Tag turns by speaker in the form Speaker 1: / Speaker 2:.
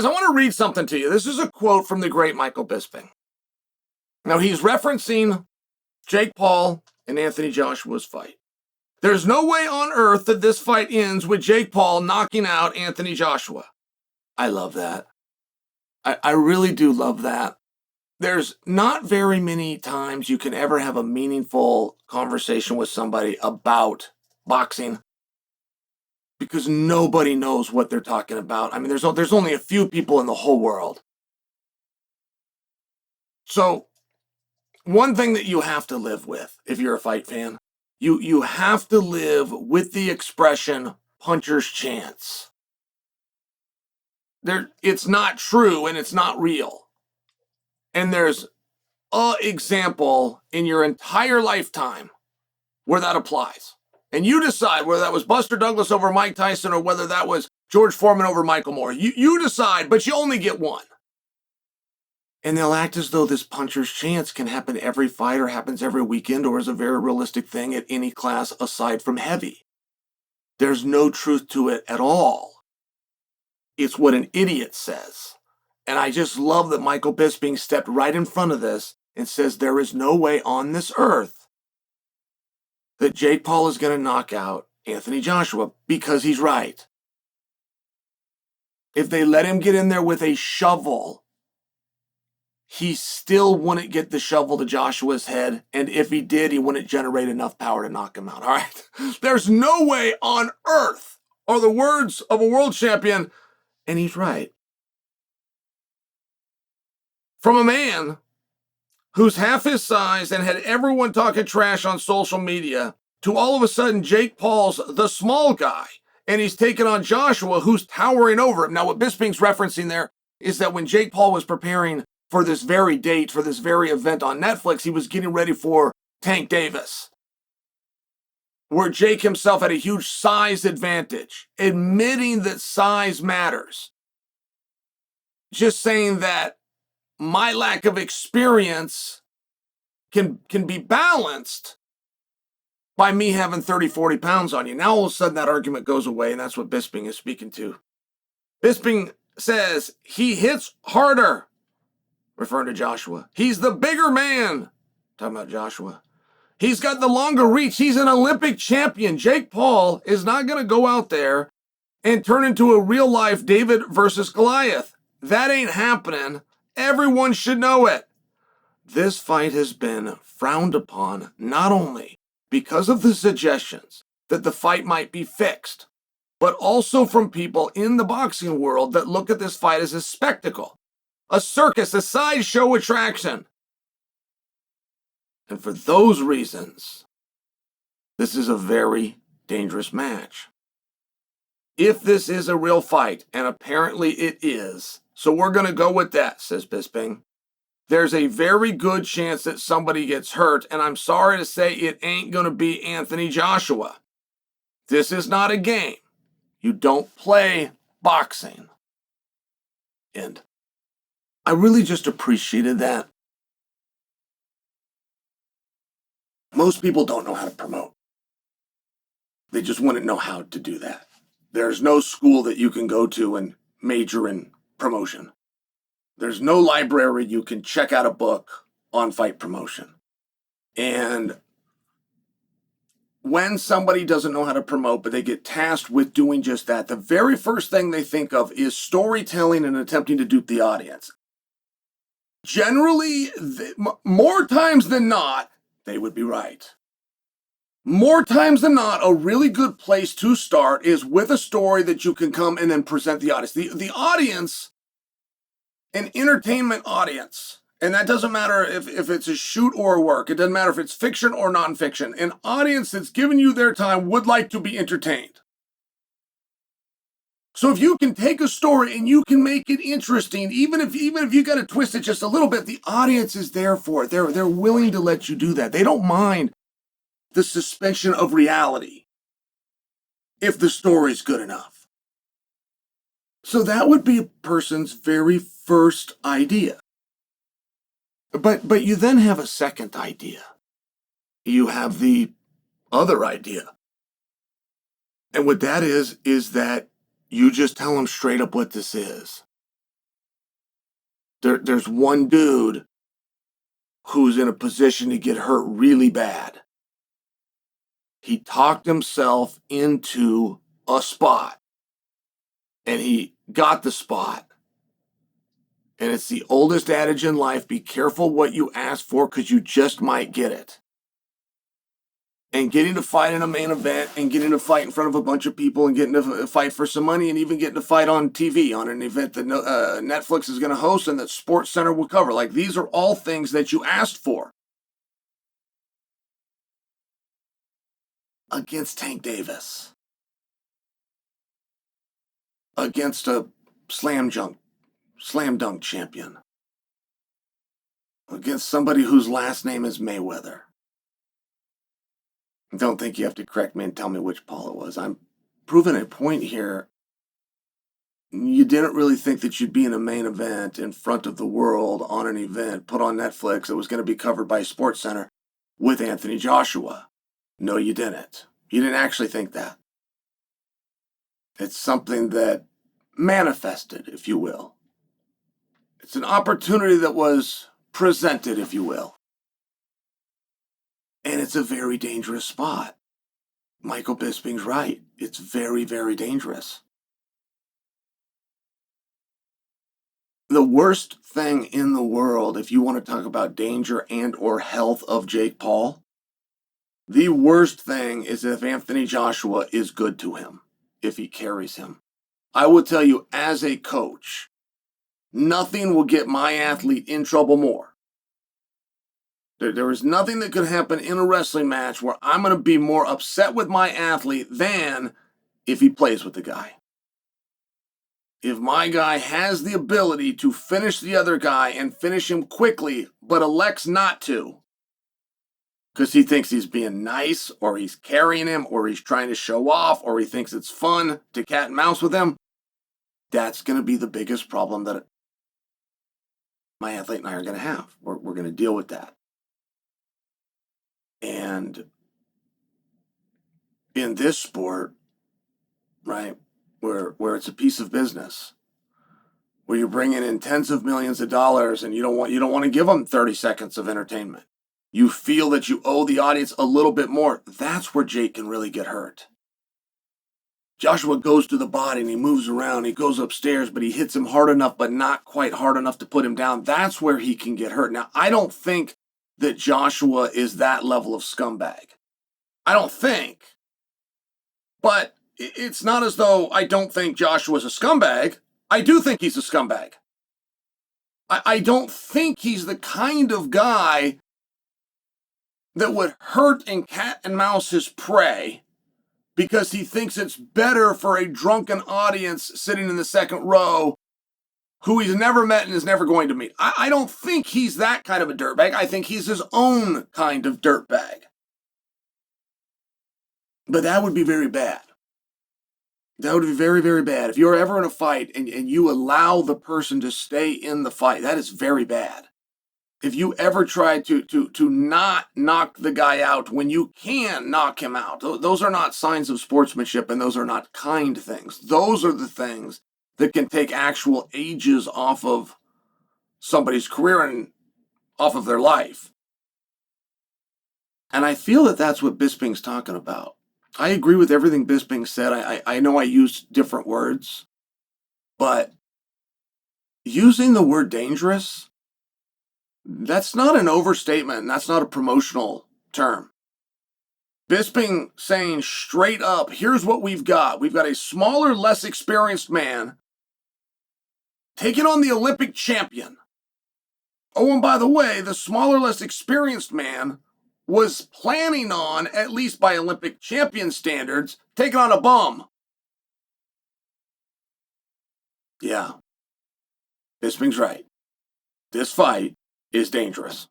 Speaker 1: Guys, I want to read something to you. This is a quote from the great Michael Bisping. Now, he's referencing Jake Paul and Anthony Joshua's fight. There's no way on earth that this fight ends with Jake Paul knocking out Anthony Joshua. I love that. I really do love that. There's not very many times you can ever have a meaningful conversation with somebody about boxing because nobody knows what they're talking about. I mean, there's only a few people in the whole world. So one thing that you have to live with if you're a fight fan, you have to live with the expression puncher's chance. It's not true and it's not real. And there's an example in your entire lifetime where that applies. And you decide whether that was Buster Douglas over Mike Tyson or whether that was George Foreman over Michael Moore. You decide, but you only get one. And they'll act as though this puncher's chance can happen every fight or happens every weekend or is a very realistic thing at any class aside from heavy. There's no truth to it at all. It's what an idiot says. And I just love that Michael Bisping stepped right in front of this and says there is no way on this earth that Jake Paul is going to knock out Anthony Joshua because he's right. If they let him get in there with a shovel, he still wouldn't get the shovel to Joshua's head. And if he did, he wouldn't generate enough power to knock him out. All right. There's no way on earth are the words of a world champion. And he's right. From a man who's half his size and had everyone talking trash on social media to all of a sudden Jake Paul's the small guy and he's taking on Joshua who's towering over him. Now what Bisping's referencing there is that when Jake Paul was preparing for this very date, for this very event on Netflix, he was getting ready for Tank Davis, where Jake himself had a huge size advantage, admitting that size matters. Just saying that my lack of experience can be balanced by me having 30, 40 pounds on you. Now all of a sudden that argument goes away, and that's what Bisping is speaking to. Bisping says he hits harder, referring to Joshua. He's the bigger man, talking about Joshua. He's got the longer reach. He's an Olympic champion. Jake Paul is not going to go out there and turn into a real-life David versus Goliath. That ain't happening. Everyone should know it. This fight has been frowned upon not only because of the suggestions that the fight might be fixed, but also from people in the boxing world that look at this fight as a spectacle, a circus, a sideshow attraction. And for those reasons, this is a very dangerous match. If this is a real fight, and apparently it is, so we're going to go with that, says Bisping, there's a very good chance that somebody gets hurt, and I'm sorry to say it ain't going to be Anthony Joshua. This is not a game. You don't play boxing. And I really just appreciated that. Most people don't know how to promote. They just wouldn't know how to do that. There's no school that you can go to and major in promotion. There's no library you can check out a book on fight promotion. And when somebody doesn't know how to promote, but they get tasked with doing just that, the very first thing they think of is storytelling and attempting to dupe the audience. Generally, more times than not, they would be right. More times than not, a really good place to start is with a story that you can come and then present the audience. The audience, an entertainment audience, and that doesn't matter if it's a shoot or a work. It doesn't matter if it's fiction or nonfiction. An audience that's given you their time would like to be entertained. So if you can take a story and you can make it interesting, even if you got to twist it just a little bit, the audience is there for it. They're willing to let you do that. They don't mind the suspension of reality if the story's good enough. So that would be a person's very first idea. But you then have a second idea. You have the other idea. And what that is that you just tell them straight up what this is. There's one dude who's in a position to get hurt really bad. He talked himself into a spot, and he got the spot. And it's the oldest adage in life: be careful what you ask for, because you just might get it. And getting to fight in a main event, and getting to fight in front of a bunch of people, and getting to fight for some money, and even getting to fight on TV on an event that Netflix is going to host and that SportsCenter will cover. Like, these are all things that you asked for. Against Tank Davis. Against a slam dunk champion. Against somebody whose last name is Mayweather. Don't think you have to correct me and tell me which Paul it was. I'm proving a point here. You didn't really think that you'd be in a main event in front of the world on an event put on Netflix that was going to be covered by SportsCenter with Anthony Joshua. No, you didn't. You didn't actually think that. It's something that manifested, if you will. It's an opportunity that was presented, if you will. And it's a very dangerous spot. Michael Bisping's right. It's very, very dangerous. The worst thing in the world, if you want to talk about danger and or health of Jake Paul, the worst thing is if Anthony Joshua is good to him, if he carries him. I will tell you, as a coach, nothing will get my athlete in trouble more. There is nothing that could happen in a wrestling match where I'm going to be more upset with my athlete than if he plays with the guy. If my guy has the ability to finish the other guy and finish him quickly, but elects not to, because he thinks he's being nice, or he's carrying him, or he's trying to show off, or he thinks it's fun to cat and mouse with him, that's going to be the biggest problem that my athlete and I are going to have. We're going to deal with that. And in this sport, right, where it's a piece of business, where you're bringing in tens of millions of dollars, and you don't want to give them 30 seconds of entertainment. You feel that you owe the audience a little bit more. That's where Jake can really get hurt. Joshua goes to the body and he moves around. He goes upstairs, but he hits him hard enough, but not quite hard enough to put him down. That's where he can get hurt. Now, I don't think that Joshua is that level of scumbag. I don't think. But it's not as though I don't think Joshua's a scumbag. I do think he's a scumbag. I don't think he's the kind of guy that would hurt and cat and mouse his prey because he thinks it's better for a drunken audience sitting in the second row who he's never met and is never going to meet. I don't think he's that kind of a dirtbag. I think he's his own kind of dirtbag. But that would be very bad. That would be very, very bad. If you're ever in a fight and you allow the person to stay in the fight, that is very bad. If you ever try to not knock the guy out when you can knock him out, those are not signs of sportsmanship, and those are not kind things. Those are the things that can take actual ages off of somebody's career and off of their life. And I feel that that's what Bisping's talking about. I agree with everything Bisping said. I know I used different words, but using the word dangerous, that's not an overstatement, and that's not a promotional term. Bisping saying straight up, here's what we've got. We've got a smaller, less experienced man taking on the Olympic champion. Oh, and by the way, the smaller, less experienced man was planning on, at least by Olympic champion standards, taking on a bum. Yeah, Bisping's right. This fight is dangerous.